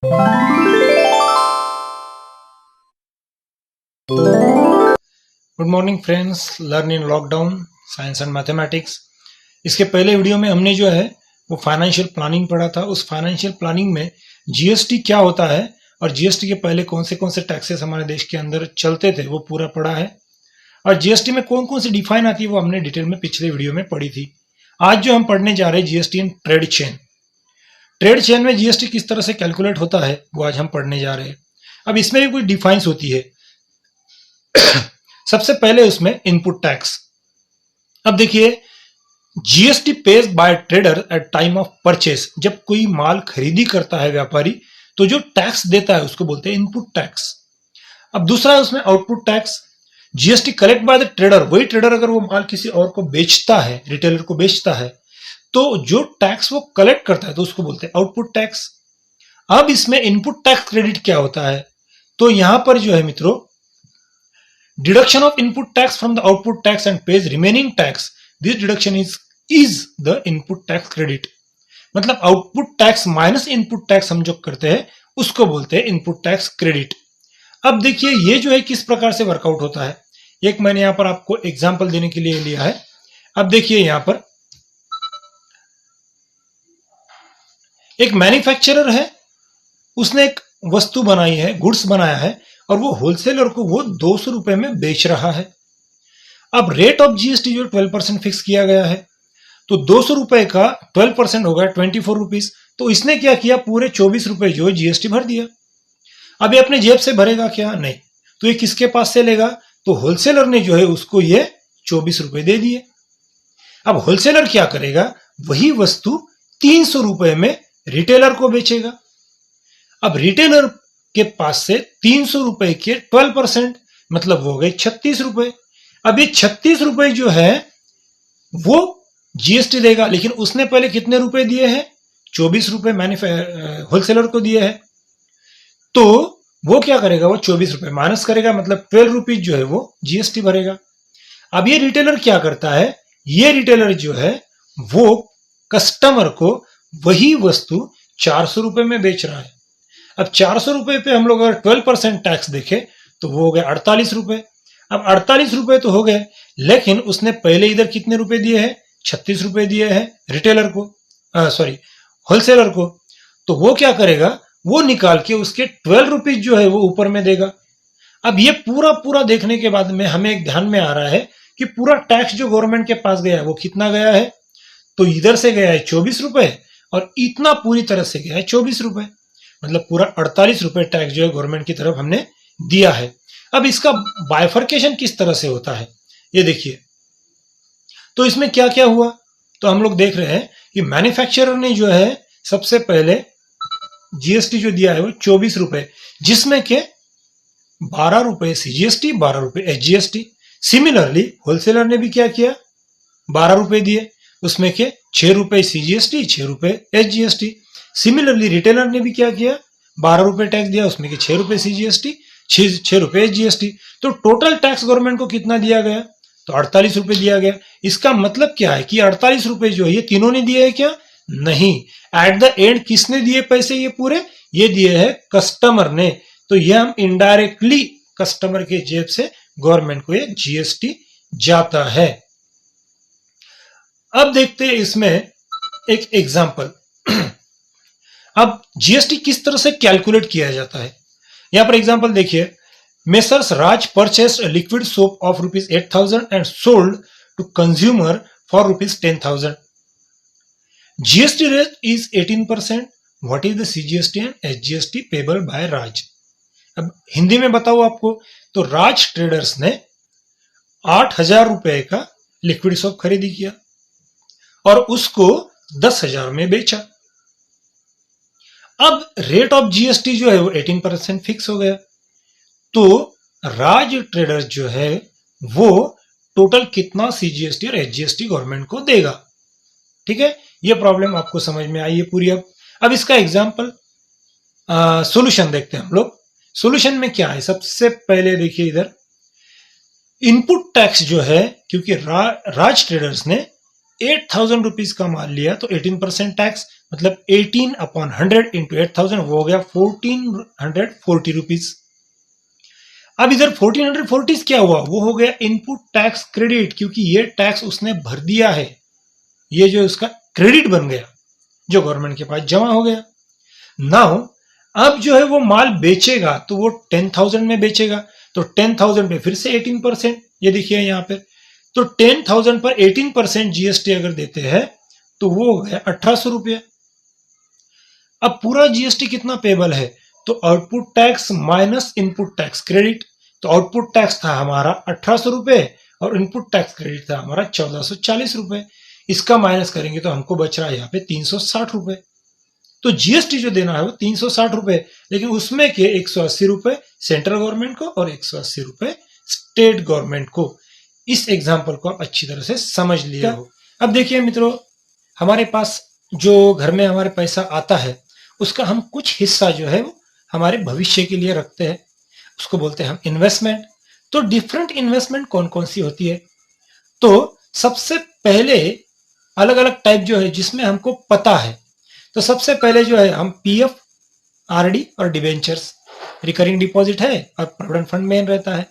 Good morning friends, learn in lockdown science and mathematics. इसके पहले video में हमने जो है वो फाइनेंशियल प्लानिंग पढ़ा था। उस फाइनेंशियल प्लानिंग में जीएसटी क्या होता है और जीएसटी के पहले कौन से टैक्सेस हमारे देश के अंदर चलते थे वो पूरा पढ़ा है। और जीएसटी में कौन कौन सी डिफाइन आती है वो हमने डिटेल में पिछले वीडियो में पढ़ी थी। आज जो हम पढ़ने जा रहे हैं GST in trade chain. Trade chain में जीएसटी किस तरह से कैलकुलेट होता है वो आज हम पढ़ने जा रहे हैं। अब इसमें भी कुछ डिफाइंस होती है। सबसे पहले उसमें इनपुट टैक्स। अब देखिए, GST pays by trader at time of purchase. जब कोई माल खरीदी करता है व्यापारी तो जो टैक्स देता है उसको बोलते हैं इनपुट टैक्स। अब दूसरा है उसमें output tax. GST collect by the trader. वही ट्रेडर अगर वो माल किसी और को बेचता है, रिटेलर को बेचता है, तो जो टैक्स वो कलेक्ट करता है तो उसको बोलते हैं आउटपुट टैक्स। अब इसमें इनपुट टैक्स क्रेडिट क्या होता है, तो यहां पर जो है मित्रों, deduction of input tax from the output tax and pays remaining tax, this deduction is the input tax credit. मतलब output tax minus input tax हम जो करते हैं उसको बोलते हैं इनपुट टैक्स क्रेडिट। अब देखिए ये जो है किस प्रकार से वर्कआउट होता है, एक मैंने यहां पर आपको एग्जांपल देने के लिए लिया है। अब देखिए यहां पर एक मैन्युफैक्चरर है, उसने एक वस्तु बनाई है, गुड्स बनाया है, और वो होलसेलर को वो 200 रुपए में बेच रहा है। अब रेट ऑफ जीएसटी जो 12% फिक्स किया गया है, तो 200 रुपए का 12% होगा 24 रुपीज। तो इसने क्या किया, पूरे 24 रुपए जो जीएसटी भर दिया। अब ये अपने जेब से भरेगा क्या? नहीं। तो ये किसके पास से लेगा? तो होलसेलर ने जो है उसको ये 24 रुपए दे दिए। अब होलसेलर क्या करेगा, वही वस्तु 300 रुपए में रिटेलर को बेचेगा। अब रिटेलर के पास से 300 रुपए के 12% मतलब हो गए 36 रुपए। अब ये 36 रुपए जो है वो जीएसटी देगा, लेकिन उसने पहले कितने रुपए दिए हैं? 24 रुपए होलसेलर को दिए हैं। तो वो क्या करेगा, वो 24 रुपए माइनस करेगा, मतलब 12 रुपीज जो है वो जीएसटी भरेगा। अब ये रिटेलर क्या करता है, ये रिटेलर जो है वो कस्टमर को वही वस्तु 400 रुपए में बेच रहा है। अब 400 रुपए पे हम लोग अगर 12% टैक्स देखें तो वो हो गए 48 रुपए। अब 48 रुपए तो हो गए, लेकिन उसने पहले इधर कितने रुपए दिए हैं? 36 रुपए दिए हैं रिटेलर को, होलसेलर को। तो वो क्या करेगा, वो निकाल के उसके 12 रुपीज जो है वो ऊपर में देगा। अब ये पूरा देखने के बाद में हमें एक ध्यान में आ रहा है कि पूरा टैक्स जो गवर्नमेंट के पास गया है वो कितना गया है, तो इधर से गया है 24 रुपए और इतना पूरी तरह से गया है 24 रुपए, मतलब पूरा 48 रुपए टैक्स जो है गवर्नमेंट की तरफ हमने दिया है। अब इसका बाइफर्केशन किस तरह से होता है ये देखिए। तो इसमें क्या क्या हुआ, तो हम लोग देख रहे हैं कि मैन्युफैक्चरर ने जो है सबसे पहले जीएसटी जो दिया है वो 24 रुपए, जिसमें के 12 रुपए सीजीएसटी, 12 रुपए एचजीएसटी। सिमिलरली होलसेलर ने भी क्या किया, 12 रुपए दिए, उसमें के 6 रुपए सीजीएसटी, 6 रुपए एचजीएसटी। सिमिलरली रिटेलर ने भी क्या किया, 12 रुपए टैक्स दिया, उसमें के 6 रुपए सीजीएसटी, 6 रुपए जीएसटी। तो टोटल टैक्स गवर्नमेंट को कितना दिया गया, तो 48 रुपए दिया गया। इसका मतलब क्या है कि 48 रुपए जो है ये तीनों ने दिए है क्या? नहीं। एट द एंड किसने दिए पैसे, ये पूरे ये दिए हैं कस्टमर ने। तो ये हम इनडायरेक्टली कस्टमर के जेब से गवर्नमेंट को ये जीएसटी जाता है। अब देखते हैं इसमें एक एग्जांपल। अब जीएसटी किस तरह से कैलकुलेट किया जाता है, यहां पर एग्जांपल देखिए। Messrs Raj purchased liquid soap of ₹8,000 and sold to consumer for ₹10,000। GST rate is 18%। What is the CGST and HGST payable by Raj? अब हिंदी में बताओ आपको, तो राज ट्रेडर्स ने 8,000 रुपए का लिक्विड सोप खरीदी किया और उसको 10,000 में बेचा। अब रेट ऑफ जीएसटी जो है वो 18% फिक्स हो गया। तो राज ट्रेडर्स जो है वो टोटल कितना सीजीएसटी और एचजीएसटी गवर्नमेंट को देगा। ठीक है, ये प्रॉब्लम आपको समझ में आई है पूरी। अब इसका एग्जांपल सॉल्यूशन देखते हैं हम लोग। सॉल्यूशन में क्या है, सबसे पहले देखिए इधर इनपुट टैक्स जो है, क्योंकि राज ट्रेडर्स ने 8,000 रुपीज का माल लिया तो 18% टैक्स, मतलब 18/100 इंटू 8,000 वो हो गया 1440 रुपीज। अब इधर 1440 क्या हुआ, वो हो गया इनपुट टैक्स क्रेडिट, क्योंकि ये टैक्स उसने भर दिया है, ये जो उसका क्रेडिट बन गया जो गवर्नमेंट के पास जमा हो गया। नाउ अब जो है वो माल बेचेगा तो वो 10,000 में बेचेगा, तो 10,000 पे फिर से 18%, ये देखिए यहाँ पे, तो 10,000 पर 18% जीएसटी अगर देते हैं तो वो हो गया 1,800 रुपया। अब पूरा जीएसटी कितना पेबल है, तो output tax minus input tax credit, तो आउटपुट टैक्स था हमारा 1,800 रुपए और इनपुट टैक्स क्रेडिट था हमारा 1,440 रुपए। इसका माइनस करेंगे तो हमको बच रहा है यहाँ पे 360 रुपए। तो जीएसटी जो देना है वो 360 रुपए, लेकिन उसमें के 180 रुपए सेंट्रल गवर्नमेंट को और 180 रुपए स्टेट गवर्नमेंट को। इस एग्जाम्पल को आप अच्छी तरह से समझ लिए हो। अब देखिए मित्रों, हमारे पास जो घर में हमारे पैसा आता है उसका हम कुछ हिस्सा जो है वो हमारे भविष्य के लिए रखते हैं, उसको बोलते हैं हम इन्वेस्टमेंट। तो डिफरेंट इन्वेस्टमेंट कौन कौन सी होती है, तो सबसे पहले अलग अलग टाइप जो है जिसमें हमको पता है, तो सबसे पहले जो है हम पीएफ, आरडी और डिबेंचर्स, रिकरिंग डिपॉजिट है और प्रोविडेंट फंड मेन रहता है।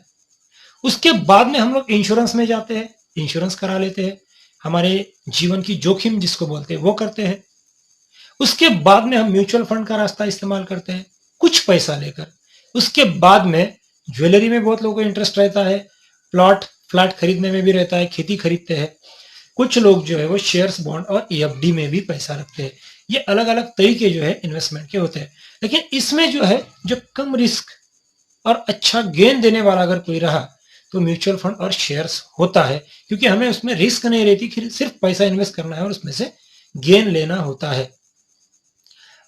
उसके बाद में हम लोग इंश्योरेंस में जाते हैं, इंश्योरेंस करा लेते हैं, हमारे जीवन की जोखिम जिसको बोलते हैं वो करते हैं। उसके बाद में हम म्यूचुअल फंड का रास्ता इस्तेमाल करते हैं कुछ पैसा लेकर। उसके बाद में ज्वेलरी में बहुत लोगों को इंटरेस्ट रहता है, प्लॉट फ्लैट खरीदने में भी रहता है, खेती खरीदते हैं। कुछ लोग जो है वो शेयर्स, बॉन्ड और ईएफडी में भी पैसा रखते हैं। ये अलग अलग तरीके जो है इन्वेस्टमेंट के होते हैं, लेकिन इसमें जो है जो कम रिस्क और अच्छा गेन देने वाला अगर कोई रहा तो म्यूचुअल फंड और शेयर्स होता है, क्योंकि हमें उसमें रिस्क नहीं रहती, सिर्फ पैसा इन्वेस्ट करना है और उसमें से गेन लेना होता है।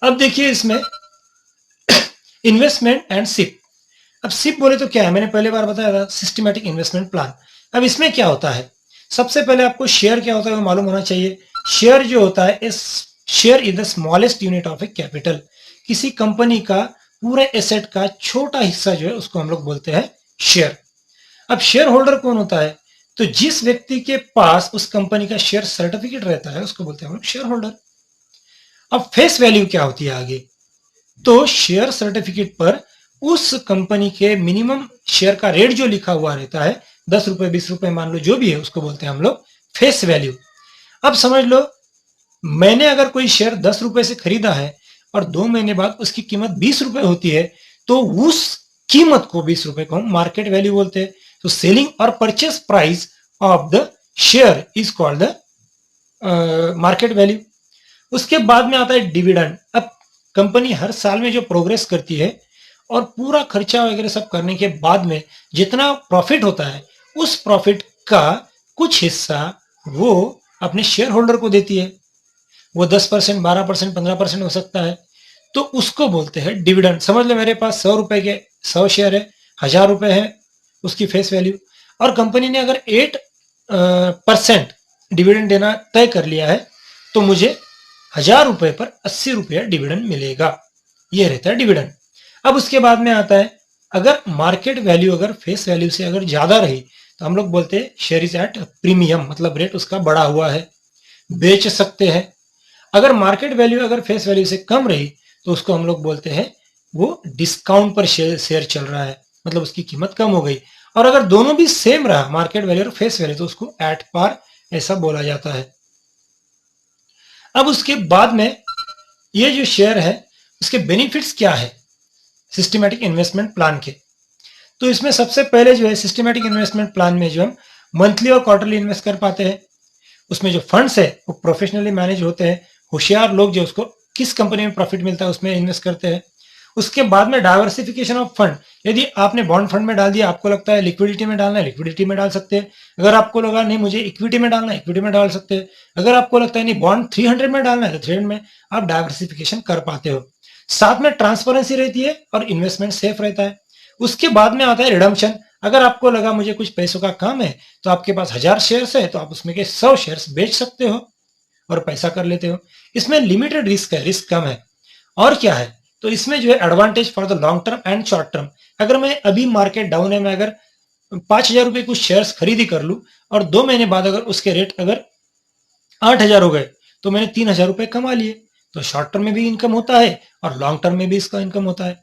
अब देखिए इसमें इन्वेस्टमेंट एंड सिप। अब सिप बोले तो क्या है, मैंने पहले बार बताया था, सिस्टमैटिक इन्वेस्टमेंट प्लान। अब इसमें क्या होता है, सबसे पहले आपको शेयर क्या होता है वो मालूम होना चाहिए। शेयर जो होता है इस share is the smallest unit of A capital. किसी कंपनी का पूरे एसेट का छोटा हिस्सा जो है उसको हम लोग बोलते हैं शेयर। अब शेयर होल्डर कौन होता है, तो जिस व्यक्ति के पास उस कंपनी का शेयर सर्टिफिकेट रहता है उसको बोलते हैं हम लोग शेयर होल्डर। अब फेस वैल्यू क्या होती है आगे, तो शेयर सर्टिफिकेट पर उस कंपनी के मिनिमम शेयर का रेट जो लिखा हुआ रहता है, 10 रुपए 20 रुपए मान लो जो भी है, उसको बोलते हैं हम लोग फेस वैल्यू। अब समझ लो मैंने अगर कोई शेयर 10 रुपए से खरीदा है और 2 महीने बाद उसकी कीमत 20 रुपए होती है, तो उस कीमत को 20 रुपए को हम मार्केट वैल्यू बोलते हैं। तो सेलिंग और purchase price of the share is called the market value. उसके बाद में आता है डिविडेंड। अब कंपनी हर साल में जो प्रोग्रेस करती है और पूरा खर्चा वगैरह सब करने के बाद में जितना प्रॉफिट होता है, उस प्रॉफिट का कुछ हिस्सा वो अपने शेयर होल्डर को देती है। वो 10%, 12%, 15% हो सकता है, तो उसको बोलते हैं डिविडेंड। समझ लो मेरे पास 100 रुपए के 100 शेयर है, 1,000 रुपए है उसकी फेस वैल्यू, और कंपनी ने अगर 8% डिविडेंड देना तय कर लिया है, तो मुझे 1,000 रुपए पर 80 रुपया डिविडेंड मिलेगा। ये रहता है डिविडेंड। अब उसके बाद में आता है, अगर मार्केट वैल्यू अगर फेस वैल्यू से अगर ज्यादा रही तो हम लोग बोलते हैं शेयर इज एट प्रीमियम, मतलब रेट उसका बढ़ा हुआ है, बेच सकते हैं। अगर मार्केट वैल्यू अगर फेस वैल्यू से कम रही तो उसको हम लोग बोलते हैं वो डिस्काउंट पर शेयर चल रहा है, मतलब उसकी कीमत कम हो गई। और अगर दोनों भी सेम रहा, मार्केट वैल्यू और फेस वैल्यू, तो उसको एट पार ऐसा बोला जाता है। अब उसके बाद में ये जो शेयर है उसके बेनिफिट्स क्या है सिस्टमैटिक इन्वेस्टमेंट प्लान के, तो इसमें सबसे पहले जो है सिस्टमैटिक इन्वेस्टमेंट प्लान में जो हम मंथली और क्वार्टरली इन्वेस्ट कर पाते हैं। उसमें जो फंड्स है वो प्रोफेशनली मैनेज होते हैं, होशियार लोग जो उसको किस कंपनी में प्रॉफिट मिलता है उसमें इन्वेस्ट करते हैं। उसके बाद में डाइवर्सिफिकेशन ऑफ फंड, यदि आपने बॉन्ड फंड में डाल दिया, आपको लगता है लिक्विडिटी में डालना है, लिक्विडिटी में डाल सकते हैं। अगर आपको लगा नहीं मुझे इक्विटी में डालना है, इक्विटी में डाल सकते हैं। अगर आपको लगता है नहीं बॉन्ड 300 में डालना है, तो 300 में आप डाइवर्सिफिकेशन कर पाते हो। साथ में ट्रांसपेरेंसी रहती है और इन्वेस्टमेंट सेफ रहता है। उसके बाद में आता है रिडम्पशन। अगर आपको लगा मुझे कुछ पैसों का काम है, तो आपके पास 1,000 शेयर्स है, तो आप उसमें के 100 शेयर्स बेच सकते हो और पैसा कर लेते हो। इसमें लिमिटेड रिस्क है, रिस्क कम है। और क्या है, तो इसमें जो है advantage for the long term and short term. अगर मैं अभी मार्केट डाउन है, मैं अगर 5,000 रुपए कुछ शेयर्स खरीदी कर लूं और 2 महीने बाद अगर उसके रेट अगर 8,000 हो गए, तो मैंने 3,000 रुपए कमा लिए। तो शॉर्ट टर्म में भी इनकम होता है और लॉन्ग टर्म में भी इसका इनकम होता है।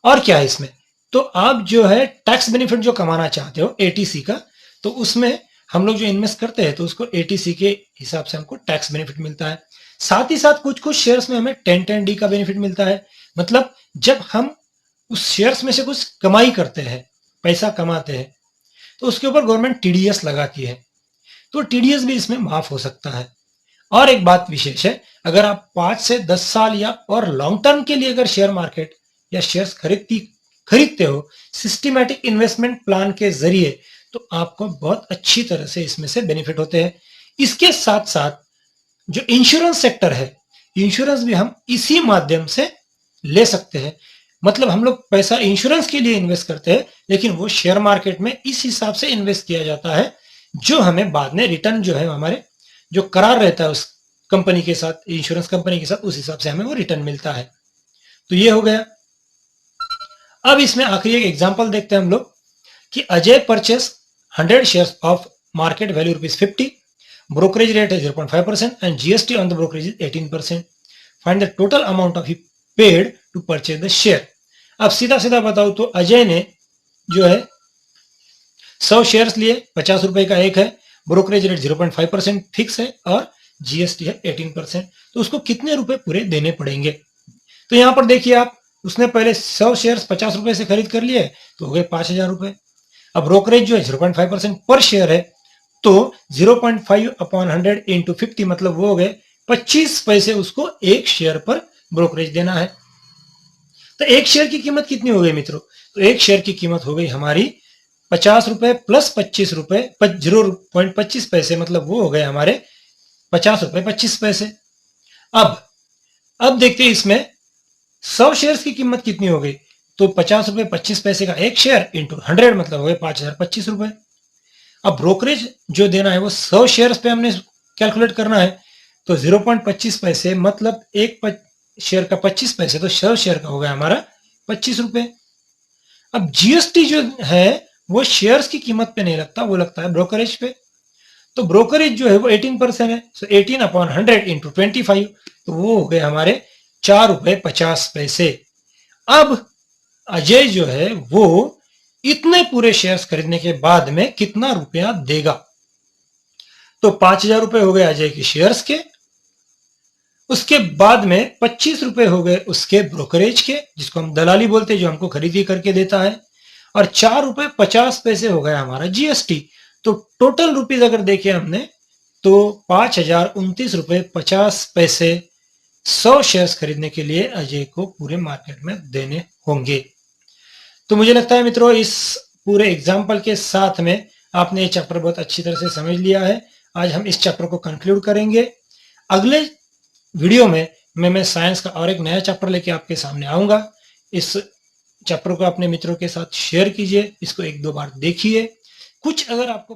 और क्या है इसमें, तो आप जो है टैक्स बेनिफिट जो कमाना चाहते हो एटीसी का, तो उसमें हम लोग जो इन्वेस्ट करते हैं तो उसको एटीसी के हिसाब से हमको टैक्स बेनिफिट मिलता है। साथ ही साथ कुछ कुछ शेयर्स में हमें 10(10D) का बेनिफिट मिलता है। मतलब जब हम उस शेयर्स में से कुछ कमाई करते हैं, पैसा कमाते हैं, तो उसके ऊपर गवर्नमेंट टीडीएस लगाती है, तो टीडीएस भी इसमें माफ हो सकता है। और एक बात विशेष है, अगर आप 5 से 10 साल या और लॉन्ग टर्म के लिए अगर शेयर मार्केट या शेयर्स खरीदते हो सिस्टमैटिक इन्वेस्टमेंट प्लान के जरिए, तो आपको बहुत अच्छी तरह से इसमें से बेनिफिट होते हैं। इसके साथ साथ जो इंश्योरेंस सेक्टर है, इंश्योरेंस भी हम इसी माध्यम से ले सकते हैं। मतलब हम लोग पैसा इंश्योरेंस के लिए इन्वेस्ट करते हैं, लेकिन वो शेयर मार्केट में इस हिसाब से इन्वेस्ट किया जाता है जो हमें बाद में रिटर्न जो है हमारे जो करार रहता है उस कंपनी के साथ, इंश्योरेंस कंपनी के साथ, उस हिसाब से हमें वो रिटर्न मिलता है। तो ये हो गया। अब इसमें आखिरी एक एग्जांपल देखते हैं हम लोग कि Ajay purchase 100 shares of market value ₹50, brokerage rate is 0.5% and GST on the brokerage is 18%. Find the total amount of he paid to purchase the share. अब सीधा सीधा बताऊं तो अजय ने जो है 100 शेयर्स लिए, 50 रुपए का एक है, ब्रोकरेज रेट 0.5% फिक्स है और जीएसटी है 18%। तो उसको कितने रुपए पूरे देने पड़ेंगे, तो यहां पर देखिए आप, उसने पहले 100 शेयर्स 50 रुपए से खरीद कर लिए तो हो गए 5,000 रुपए। अब ब्रोकरेज जो है 0.5% पर शेयर है, तो 0.5 अपॉन 100 इंटू 50 मतलब वो हो गए 25 पैसे उसको एक शेयर पर ब्रोकरेज देना है। तो एक शेयर की कीमत कितनी हो गई मित्रों, तो एक शेयर की कीमत हो गई हमारी 50 रुपए प्लस 25 रुपए 0.25 पैसे, मतलब वो हो गए हमारे 50 रुपए 25 पैसे। अब देखते हैं इसमें 100 शेयर्स की कीमत कितनी हो गई, तो 50 रुपए 25 पैसे का एक शेयर इंटू 100 मतलब हो गए 5,025 रुपए। अब ब्रोकरेज जो देना है वो 100 शेयर्स पे हमने कैलकुलेट करना है, तो 0.25 पैसे मतलब एक शेयर का 25 पैसे, तो 100 शेयर का हो गया हमारा 25 रुपए। अब जीएसटी जो है वो शेयर्स की कीमत पे नहीं लगता, वो लगता है ब्रोकरेज पे। तो ब्रोकरेज जो है वो 18% है, सो 18 अपॉन 100 इंटू 25, तो वो हो गए हमारे 4 रुपए 50 पैसे। अब अजय जो है वो इतने पूरे शेयर्स खरीदने के बाद में कितना रुपया देगा, तो 5,000 रुपए हो गए अजय के शेयर्स के, उसके बाद में 25 रुपए हो गए उसके ब्रोकरेज के, जिसको हम दलाली बोलते हैं, जो हमको खरीदी करके देता है, और 4 रुपए 50 पैसे हो गया हमारा जीएसटी। तो टोटल रुपीज अगर देखे हमने तो 5,029 रुपए 50 पैसे 100 शेयर्स खरीदने के लिए अजय को पूरे मार्केट में देने होंगे। तो मुझे लगता है मित्रों इस पूरे एग्जाम्पल के साथ में आपने ये चैप्टर बहुत अच्छी तरह से समझ लिया है। आज हम इस चैप्टर को कंक्लूड करेंगे। अगले वीडियो में मैं साइंस का और एक नया चैप्टर लेके आपके सामने आऊंगा। इस चैप्टर को अपने मित्रों के साथ शेयर कीजिए, इसको 1-2 बार देखिए। कुछ अगर आपको